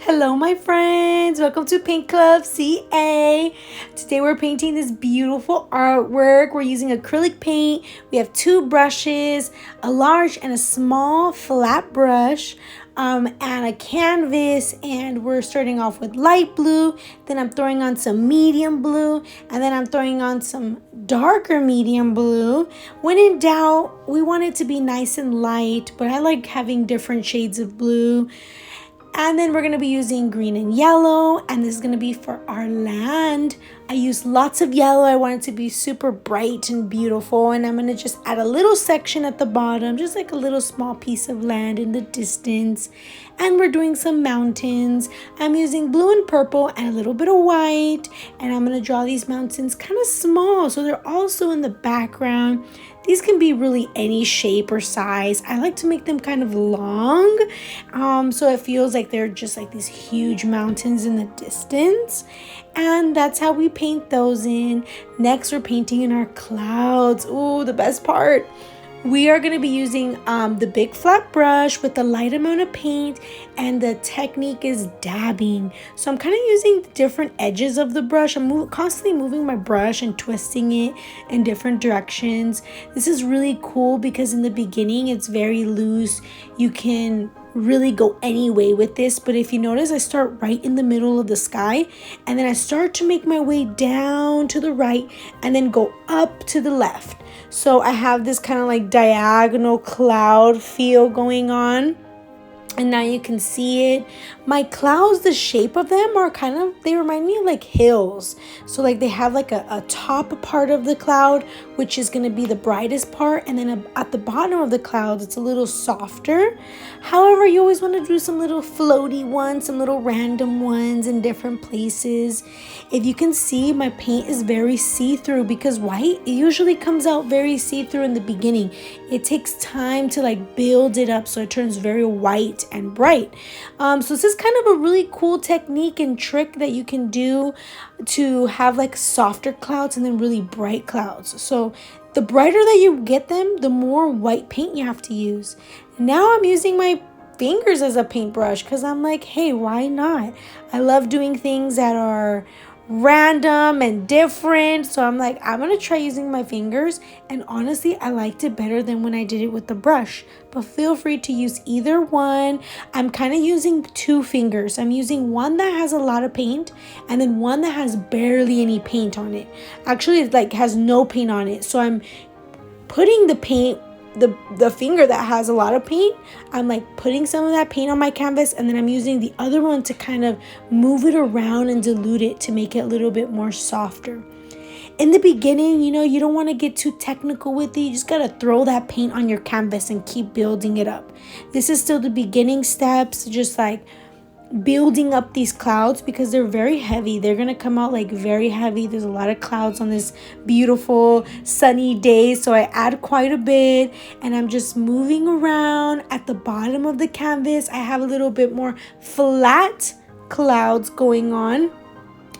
Hello my friends, welcome to Paint Club CA. Today we're painting this beautiful artwork. We're using acrylic paint. We have two brushes, a large and a small flat brush, and a canvas, and we're starting off with light blue. Then I'm throwing on some medium blue, and then I'm throwing on some darker medium blue. When in doubt, we want it to be nice and light, but I like having different shades of blue. And then we're going to be using green and yellow, and this is going to be for our land. I used lots of yellow. I want it to be super bright and beautiful, and I'm going to just add a little section at the bottom, just like a little small piece of land in the distance. And we're doing some mountains. I'm using blue and purple and a little bit of white, and I'm going to draw these mountains kind of small so they're also in the background. These can be really any shape or size. I like to make them kind of long, so it feels like they're just like these huge mountains in the distance. And that's how we paint those in. Next, we're painting in our clouds. Ooh, the best part. We are going to be using the big flat brush with a light amount of paint, and the technique is dabbing. So I'm kind of using different edges of the brush. I'm constantly moving my brush and twisting it in different directions. This is really cool because in the beginning it's very loose. You can really go any way with this, but if you notice, I start right in the middle of the sky, and then I start to make my way down to the right and then go up to the left. So I have this kind of like diagonal cloud feel going on. And now you can see it. My clouds, the shape of them are they remind me of like hills. So like they have like a top part of the cloud, which is going to be the brightest part. And then at the bottom of the clouds, it's a little softer. However, you always want to do some little floaty ones, some little random ones in different places. If you can see, my paint is very see-through because white, it usually comes out very see-through in the beginning. It takes time to like build it up so it turns very white and bright. So this is kind of a really cool technique and trick that you can do to have like softer clouds and then really bright clouds. So the brighter that you get them, the more white paint you have to use. Now I'm using my fingers as a paintbrush because I'm like, hey, why not? I love doing things that are random and different, so I'm like, I'm gonna try using my fingers, and honestly I liked it better than when I did it with the brush. But feel free to use either one. I'm kind of using two fingers. I'm using one that has a lot of paint and then one that has barely any paint on it. Actually, it like has no paint on it, so I'm putting the paint, the finger that has a lot of paint, I'm like putting some of that paint on my canvas, and then I'm using the other one to kind of move it around and dilute it to make it a little bit more softer. In the beginning, you don't want to get too technical with it. You just got to throw that paint on your canvas and keep building it up. This is still the beginning steps, just like building up these clouds because they're very heavy. They're gonna come out like very heavy. There's a lot of clouds on this beautiful sunny day, so I add quite a bit, and I'm just moving around. At the bottom of the canvas, I have a little bit more flat clouds going on.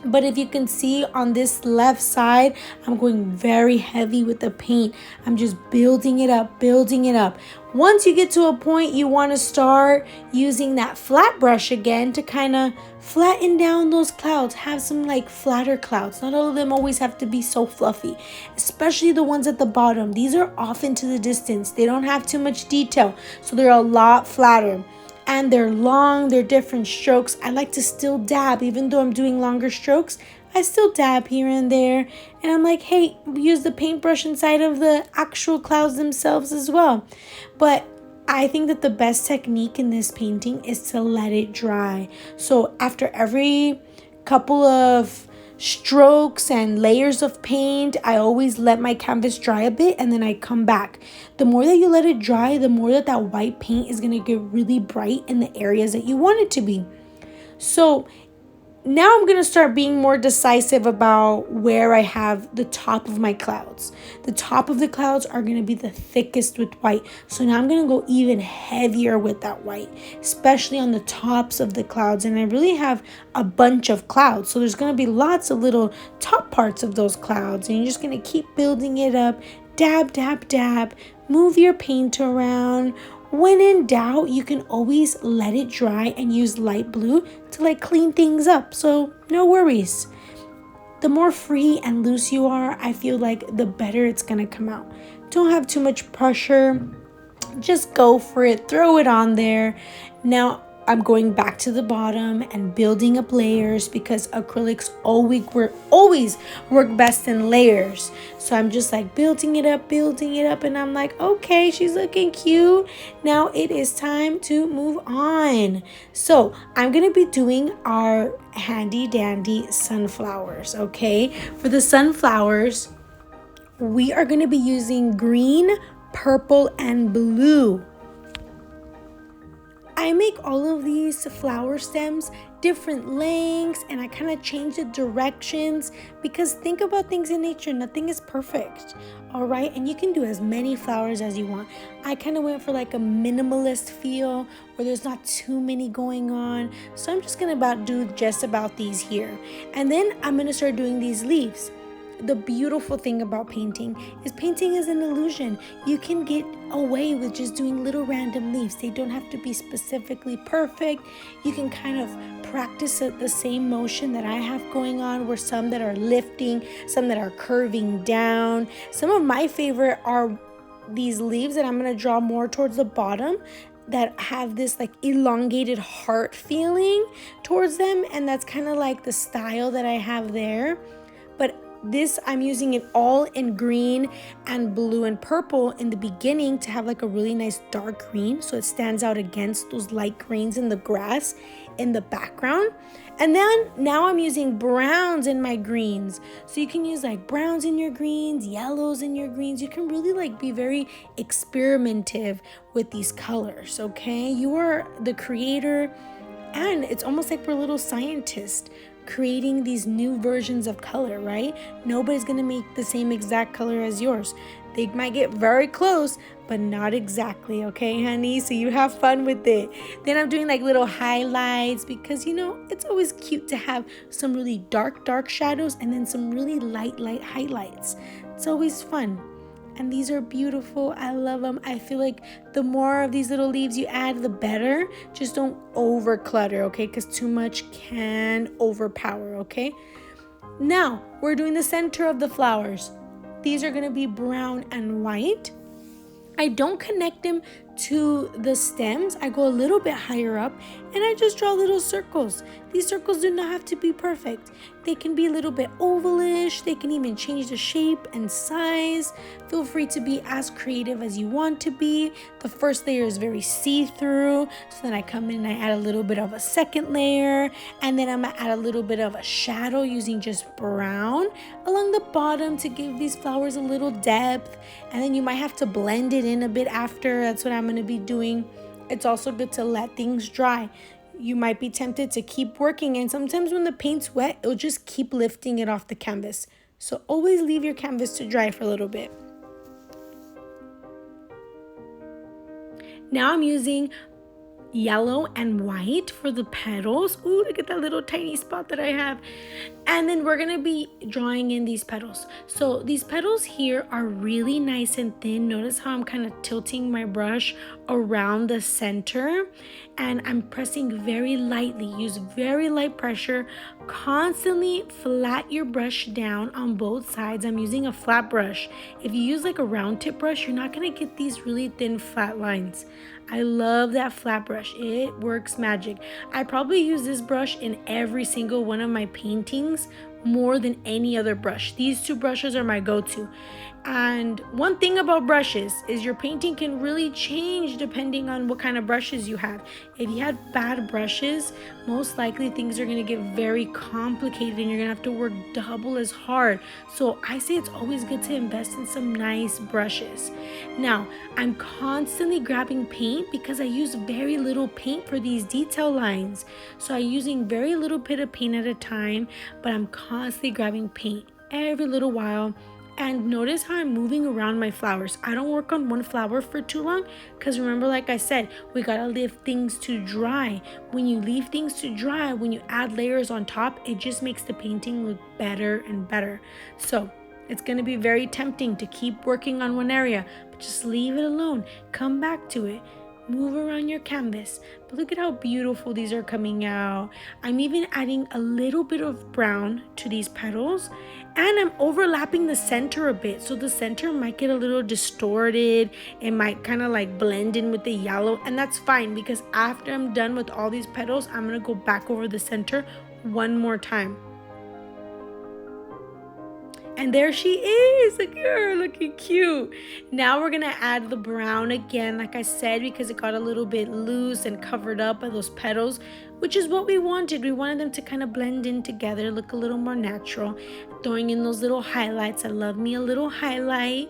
But if you can see on this left side, I'm going very heavy with the paint. I'm just building it up, building it up. Once you get to a point, you want to start using that flat brush again to kind of flatten down those clouds. Have some like flatter clouds. Not all of them always have to be so fluffy, especially the ones at the bottom. These are off into the distance. They don't have too much detail, so they're a lot flatter. And they're long, they're different strokes. I like to still dab, even though I'm doing longer strokes, I still dab here and there. And I'm like, hey, use the paintbrush inside of the actual clouds themselves as well. But I think that the best technique in this painting is to let it dry. So after every couple of strokes and layers of paint, I always let my canvas dry a bit and then I come back. The more that you let it dry, the more that white paint is going to get really bright in the areas that you want it to be. So now I'm going to start being more decisive about where I have the top of my clouds. The top of the clouds are going to be the thickest with white. So now I'm going to go even heavier with that white, especially on the tops of the clouds. And I really have a bunch of clouds. So there's going to be lots of little top parts of those clouds. And you're just going to keep building it up. Dab, dab, dab. Move your paint around. When in doubt, you can always let it dry and use light blue to like clean things up. So no worries. The more free and loose you are, I feel like the better it's gonna come out. Don't have too much pressure. Just go for it. Throw it on there. Now I'm going back to the bottom and building up layers because acrylics always work best in layers. So I'm just like building it up, and I'm like, okay, she's looking cute. Now it is time to move on. So I'm gonna be doing our handy dandy sunflowers, okay? For the sunflowers, we are gonna be using green, purple, and blue. I make all of these flower stems different lengths, and I kind of change the directions because think about things in nature, nothing is perfect, all right? And you can do as many flowers as you want. I kind of went for like a minimalist feel where there's not too many going on. So I'm just gonna do just about these here. And then I'm gonna start doing these leaves. The beautiful thing about painting is an illusion. You can get away with just doing little random leaves. They don't have to be specifically perfect. You can kind of practice the same motion that I have going on, where some that are lifting, some that are curving down. Some of my favorite are these leaves that I'm going to draw more towards the bottom that have this like elongated heart feeling towards them, and that's kind of like the style that I have there. But this, I'm using it all in green and blue and purple in the beginning to have like a really nice dark green, so it stands out against those light greens in the grass in the background. And then now I'm using browns in my greens. So you can use like browns in your greens, yellows in your greens. You can really like be very experimentative with these colors, okay? You are the creator, and it's almost like we're little scientists creating these new versions of color, right? Nobody's gonna make the same exact color as yours. They might get very close, but not exactly, okay, honey? So you have fun with it. Then I'm doing like little highlights because, you know, it's always cute to have some really dark shadows and then some really light highlights. It's always fun. And these are beautiful. I love them. I feel like the more of these little leaves you add, the better. Just don't over clutter, okay? Because too much can overpower, okay? Now, we're doing the center of the flowers. These are going to be brown and white. I don't connect them to the stems. I go a little bit higher up and I just draw little circles. These circles do not have to be perfect. They can be a little bit ovalish. They can even change the shape and size. Feel free to be as creative as you want to be. The first layer is very see-through. So then I come in and I add a little bit of a second layer. And then I'm gonna add a little bit of a shadow using just brown along the bottom to give these flowers a little depth. And then you might have to blend it in a bit after. That's what I'm gonna be doing. It's also good to let things dry. You might be tempted to keep working, and sometimes when the paint's wet, it'll just keep lifting it off the canvas. So always leave your canvas to dry for a little bit. Now I'm using yellow and white for the petals. Ooh, look at that little tiny spot that I have. And then we're gonna be drawing in these petals. So these petals here are really nice and thin. Notice how I'm kind of tilting my brush around the center, and I'm pressing very lightly. Use very light pressure. Constantly flat your brush down on both sides. I'm using a flat brush. If you use like a round tip brush, you're not gonna get these really thin flat lines. I love that flat brush. It works magic. I probably use this brush in every single one of my paintings more than any other brush. These two brushes are my go-to. And one thing about brushes is your painting can really change depending on what kind of brushes you have. If you had bad brushes, most likely things are going to get very complicated and you're going to have to work double as hard. So I say it's always good to invest in some nice brushes. Now, I'm constantly grabbing paint because I use very little paint for these detail lines. So I'm using very little bit of paint at a time, but I'm constantly grabbing paint every little while. And notice how I'm moving around my flowers. I don't work on one flower for too long because remember, like I said, we gotta leave things to dry. When you leave things to dry, when you add layers on top, it just makes the painting look better and better. So it's gonna be very tempting to keep working on one area, but just leave it alone. Come back to it. move around your canvas. But look at how beautiful these are coming out. I'm even adding a little bit of brown to these petals, and I'm overlapping the center a bit, so the center might get a little distorted. It might kind of like blend in with the yellow, and that's fine because after I'm done with all these petals, I'm gonna go back over the center one more time. And there she is. Look at her, looking cute. Now we're gonna add the brown again, like I said, because it got a little bit loose and covered up by those petals, which is what we wanted. We wanted them to kind of blend in together, look a little more natural. Throwing in those little highlights. I love me a little highlight.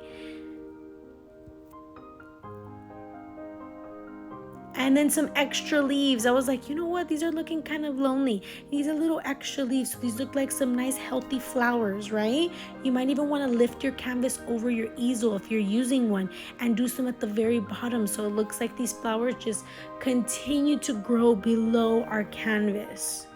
And then some extra leaves. I was like, you know what? These are looking kind of lonely. These are little extra leaves. So these look like some nice healthy flowers, right? You might even want to lift your canvas over your easel if you're using one and do some at the very bottom. So it looks like these flowers just continue to grow below our canvas.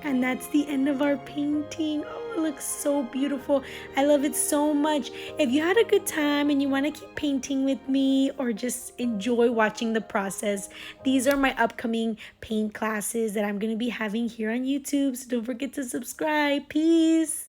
And that's the end of our painting. Oh, it looks so beautiful. I love it so much. If you had a good time and you want to keep painting with me or just enjoy watching the process, these are my upcoming paint classes that I'm going to be having here on YouTube. So don't forget to subscribe. Peace.